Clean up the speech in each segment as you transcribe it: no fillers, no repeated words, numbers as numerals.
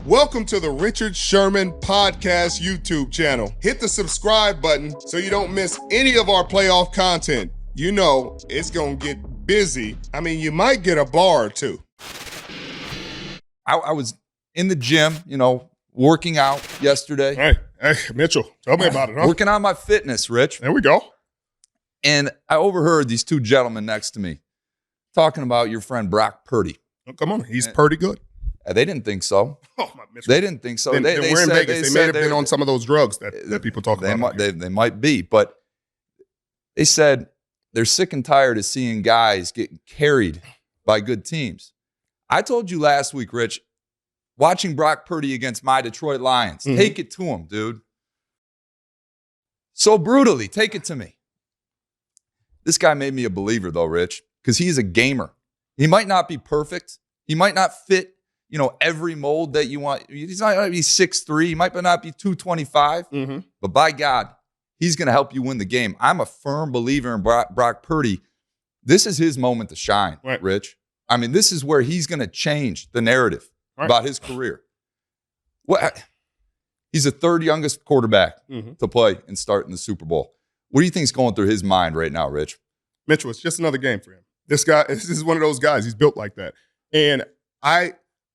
Welcome to the Richard Sherman Podcast YouTube channel. Hit the subscribe button so you don't miss any of our playoff content. You know, it's going to get busy. I mean, you might get a bar or two. I was in the gym, working out yesterday. Hey, Mitchell, tell me about it, huh? Working on my fitness, Rich. There we go. And I overheard these two gentlemen next to me talking about your friend Brock Purdy. Oh, come on, he's pretty good. They didn't think so. Oh, my Mitchell. They didn't think so. Then they we're in said, Vegas. They may have been on some of those drugs that people talk about. They might be, but they said they're sick and tired of seeing guys getting carried by good teams. I told you last week, Rich, watching Brock Purdy against my Detroit Lions, take it to him, dude. So brutally, take it to me. This guy made me a believer, though, Rich, because he's a gamer. He might not be perfect. He might not fit, every mold that you want. He's not going to be 6'3". He might not be 225. But by God, he's going to help you win the game. I'm a firm believer in Brock Purdy. This is his moment to shine, right, Rich. I mean, this is where he's going to change the narrative about his career. He's the third youngest quarterback to play and start in the Super Bowl. What do you think is going through his mind right now, Rich? Mitchell, it's just another game for him. This is one of those guys. He's built like that. And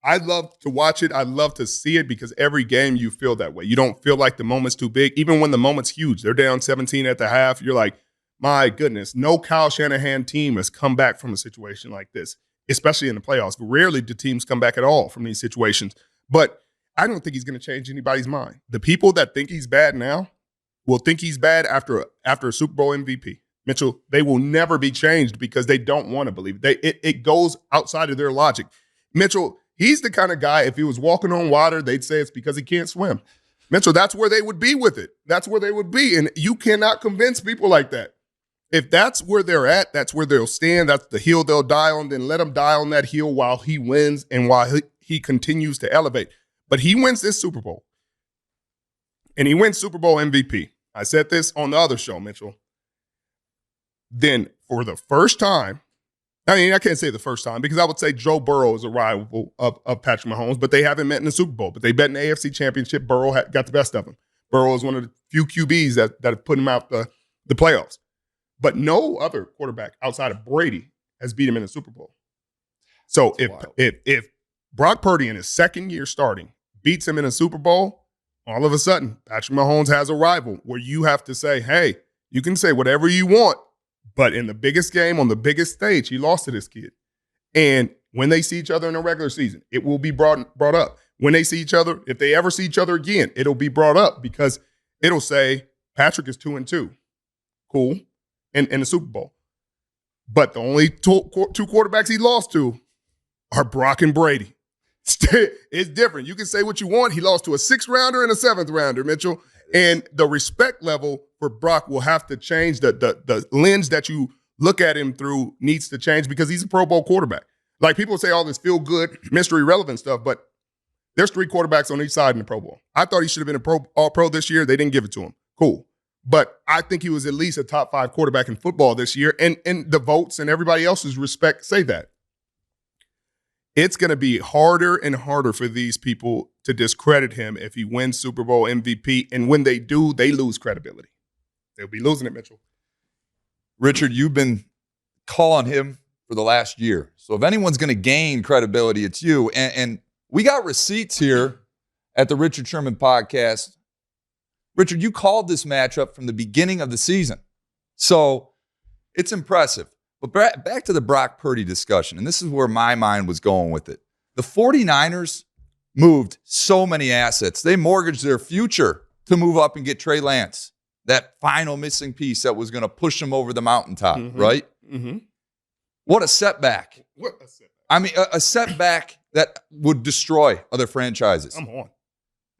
I love to watch it. I love to see it because every game you feel that way. You don't feel like the moment's too big. Even when the moment's huge, they're down 17 at the half. You're like, my goodness, no Kyle Shanahan team has come back from a situation like this, especially in the playoffs. Rarely do teams come back at all from these situations. But I don't think he's going to change anybody's mind. The people that think he's bad now will think he's bad after a Super Bowl MVP. Mitchell, they will never be changed because they don't want to believe it. It goes outside of their logic. Mitchell, he's the kind of guy, if he was walking on water, they'd say it's because he can't swim. Mitchell, that's where they would be with it. That's where they would be. And you cannot convince people like that. If that's where they're at, that's where they'll stand. That's the hill they'll die on. Then let them die on that hill while he wins and while he continues to elevate. But he wins this Super Bowl. And he wins Super Bowl MVP. I said this on the other show, Mitchell. Then for the first time, I mean, I can't say the first time because I would say Joe Burrow is a rival of Patrick Mahomes, but they haven't met in the Super Bowl. But they bet in the AFC Championship. Burrow got the best of him. Burrow is one of the few QBs that have put him out the playoffs. But no other quarterback outside of Brady has beat him in the Super Bowl. So if Brock Purdy in his second year starting beats him in a Super Bowl, all of a sudden Patrick Mahomes has a rival where you have to say, hey, you can say whatever you want, but in the biggest game on the biggest stage, he lost to this kid. And when they see each other in a regular season, it will be brought up. When they see each other, if they ever see each other again, it'll be brought up because it'll say Patrick is 2-2. Cool. In the Super Bowl. But the only two quarterbacks he lost to are Brock and Brady. It's different. You can say what you want. He lost to a 6th rounder and a 7th rounder, Mitchell. And the respect level for Brock will have to change. The lens that you look at him through needs to change because he's a Pro Bowl quarterback. Like people say all this feel-good, mystery relevant stuff, but there's 3 quarterbacks on each side in the Pro Bowl. I thought he should have been All-Pro this year. They didn't give it to him. Cool. But I think he was at least a top 5 quarterback in football this year, and the votes and everybody else's respect say that. It's going to be harder and harder for these people to discredit him if he wins Super Bowl MVP, and when they do, they lose credibility. They'll be losing it, Mitchell. Richard, you've been calling him for the last year. So if anyone's going to gain credibility, it's you. And we got receipts here at the Richard Sherman Podcast. Richard, you called this matchup from the beginning of the season. So it's impressive. But back to the Brock Purdy discussion, and this is where my mind was going with it. The 49ers moved so many assets. They mortgaged their future to move up and get Trey Lance, that final missing piece that was going to push them over the mountaintop, right? What a setback. What a setback. I mean, a setback that would destroy other franchises. Come on.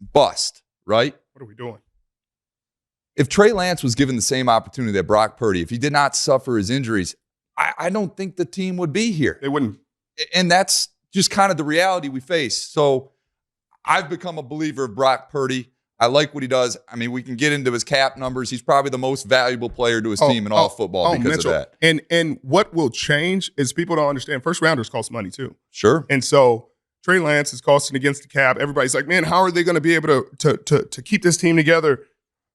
Bust, right? What are we doing? If Trey Lance was given the same opportunity that Brock Purdy, if he did not suffer his injuries, I don't think the team would be here. They wouldn't. And that's just kind of the reality we face. So I've become a believer of Brock Purdy. I like what he does. I mean, we can get into his cap numbers. He's probably the most valuable player to his team in all football because Mitchell, of that. And what will change is people don't understand first rounders cost money too. Sure. And so Trey Lance is costing against the cap. Everybody's like, man, how are they going to be able to keep this team together?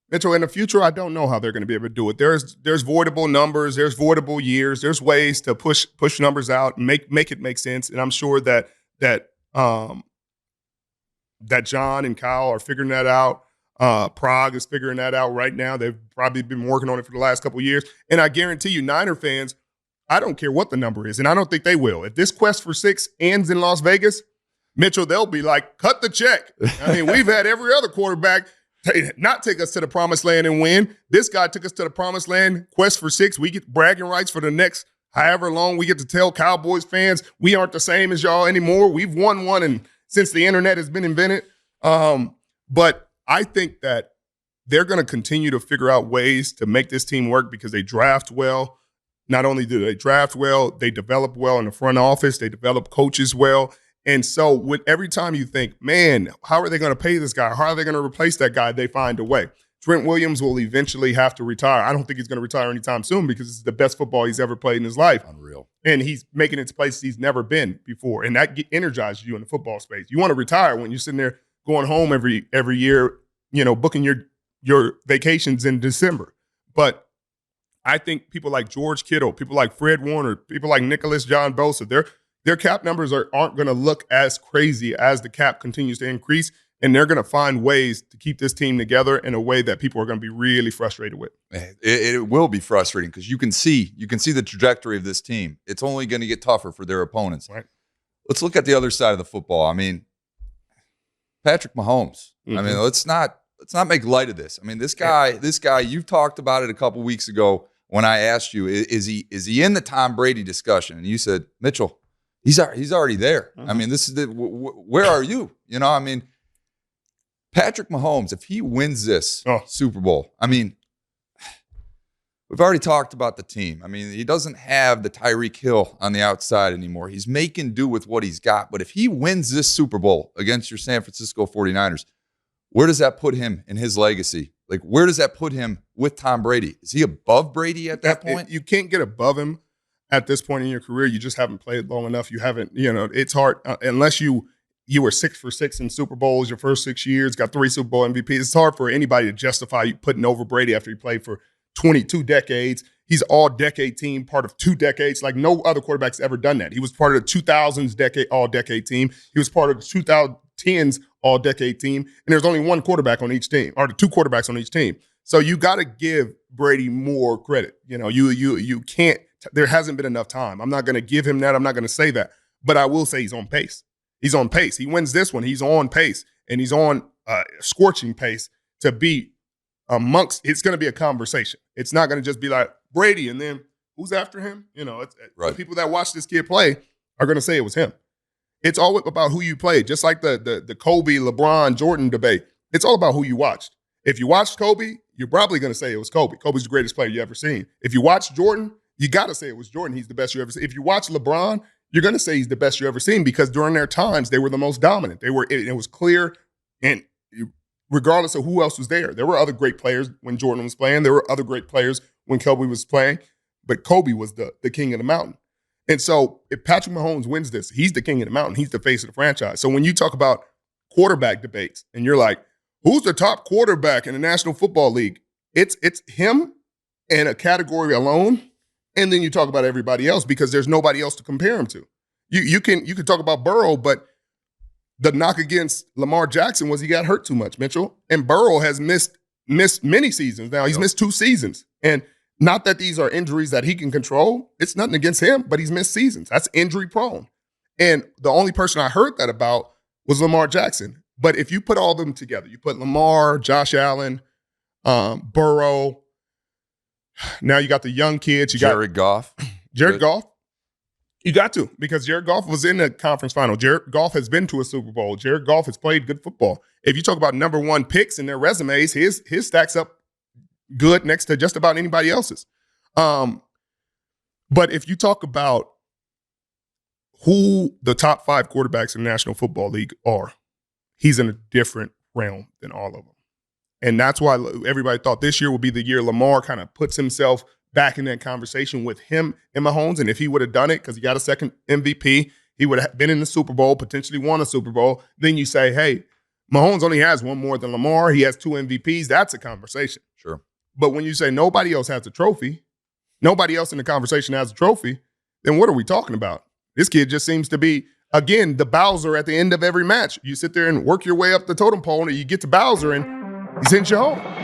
Mitchell, in the future, I don't know how they're going to be able to do it. There's voidable numbers, there's voidable years, there's ways to push numbers out, and make it make sense. And I'm sure that John and Kyle are figuring that out. Prague is figuring that out right now. They've probably been working on it for the last couple of years. And I guarantee you, Niner fans, I don't care what the number is, and I don't think they will. If this quest for 6 ends in Las Vegas, Mitchell, they'll be like, cut the check. I mean, we've had every other quarterback not take us to the promised land and win. This guy took us to the promised land, quest for 6. We get bragging rights for the next however long. We get to tell Cowboys fans we aren't the same as y'all anymore. We've won one and since the internet has been invented. But I think that they're going to continue to figure out ways to make this team work because they draft well. Not only do they draft well, they develop well in the front office. They develop coaches well. And so every time you think, man, how are they going to pay this guy? How are they going to replace that guy? They find a way. Trent Williams will eventually have to retire. I don't think he's going to retire anytime soon because it's the best football he's ever played in his life. Unreal. And he's making it to places he's never been before. And that energizes you in the football space. You want to retire when you're sitting there going home every year, booking your vacations in December. But I think people like George Kittle, people like Fred Warner, people like Nicholas John Bosa, their cap numbers aren't going to look as crazy as the cap continues to increase, and they're going to find ways to keep this team together in a way that people are going to be really frustrated with. It will be frustrating because you can see the trajectory of this team. It's only going to get tougher for their opponents. Right. Let's look at the other side of the football. I mean, Patrick Mahomes. Mm-hmm. I mean, let's not make light of this. I mean, this guy, you've talked about it a couple weeks ago when I asked you, is he in the Tom Brady discussion? And you said, Mitchell, he's already there. Mm-hmm. I mean, this is where are you? I mean, Patrick Mahomes, if he wins this Super Bowl, I mean, we've already talked about the team. I mean, he doesn't have the Tyreek Hill on the outside anymore. He's making do with what he's got. But if he wins this Super Bowl against your San Francisco 49ers, where does that put him in his legacy? Like, where does that put him with Tom Brady? Is he above Brady at that point? You can't get above him at this point in your career. You just haven't played long enough. You haven't, it's hard unless you were 6 for 6 in Super Bowls your first 6 years, got 3 Super Bowl MVPs. It's hard for anybody to justify you putting over Brady after he played for 22 decades. He's all-decade team, part of 2 decades. Like, no other quarterback's ever done that. He was part of the 2000s all-decade team. He was part of the 2010s all-decade team. And there's only one quarterback on each team, or the 2 quarterbacks on each team. So you got to give Brady more credit. You can't. There hasn't been enough time. I'm not going to give him that. I'm not going to say that. But I will say he's on pace. He's on pace. He wins this one. He's on pace. And he's on scorching pace to be amongst. It's going to be a conversation. It's not going to just be like Brady and then who's after him? Right. The people that watch this kid play are going to say it was him. It's all about who you played. Just like the Kobe, LeBron, Jordan debate. It's all about who you watched. If you watched Kobe, you're probably going to say it was Kobe. Kobe's the greatest player you ever seen. If you watched Jordan, you got to say it was Jordan. He's the best you ever seen. If you watch LeBron, you're going to say he's the best you ever seen because during their times, they were the most dominant. It was clear, and regardless of who else was there were other great players when Jordan was playing. There were other great players when Kobe was playing, but Kobe was the king of the mountain. And so if Patrick Mahomes wins this, he's the king of the mountain. He's the face of the franchise. So when you talk about quarterback debates and you're like, who's the top quarterback in the National Football League? It's him in a category alone. And then you talk about everybody else because there's nobody else to compare him to. You can talk about Burrow, but the knock against Lamar Jackson was he got hurt too much, Mitchell. And Burrow has missed many seasons now. He's missed 2 seasons. And not that these are injuries that he can control. It's nothing against him, but he's missed seasons. That's injury prone. And the only person I heard that about was Lamar Jackson. But if you put all of them together, you put Lamar, Josh Allen, Burrow. Now you got the young kids. You got Jared Goff. Jared Goff. You got to, because Jared Goff was in the conference final. Jared Goff has been to a Super Bowl. Jared Goff has played good football. If you talk about number 1 picks in their resumes, his stacks up good next to just about anybody else's. But if you talk about who the top 5 quarterbacks in the National Football League are, he's in a different realm than all of them. And that's why everybody thought this year would be the year Lamar kind of puts himself back in that conversation with him and Mahomes. And if he would have done it, because he got a second MVP, He would have been in the Super Bowl, potentially won a Super Bowl. Then you say, hey, Mahomes only has one more than Lamar. He has 2 MVPs. That's a conversation. Sure. But when you say nobody else has a trophy, nobody else in the conversation has a trophy, then what are we talking about? This kid just seems to be, again, the Bowser at the end of every match. You sit there and work your way up the totem pole, and you get to Bowser, and he sends you home.